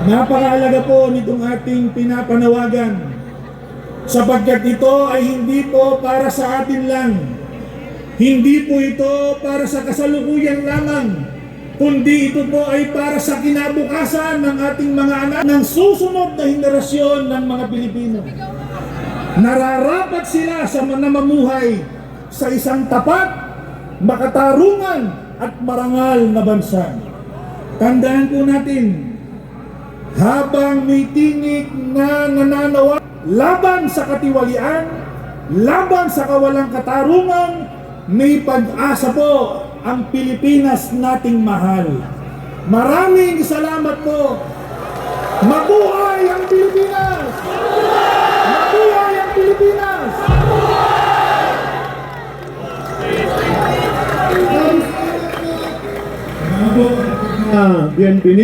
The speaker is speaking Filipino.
Napakahalaga po nitong ating pinapanawagan sapagkat ito ay hindi po para sa atin lang. Hindi po ito para sa kasalukuyan lamang, kundi ito po ay para sa kinabukasan ng ating mga anak, ng susunod na henerasyon ng mga Pilipino. Nararapat sila sa namumuhay sa isang tapat, makatarungan at marangal na bansa. Tandaan po natin, habang may tinig na nananawa laban sa katiwalian, laban sa kawalang katarungan, may pag-asa po ang Pilipinas nating mahal. Maraming salamat po. Mabuhay ang Pilipinas! Mabuhay ang Pilipinas! Bienvenido.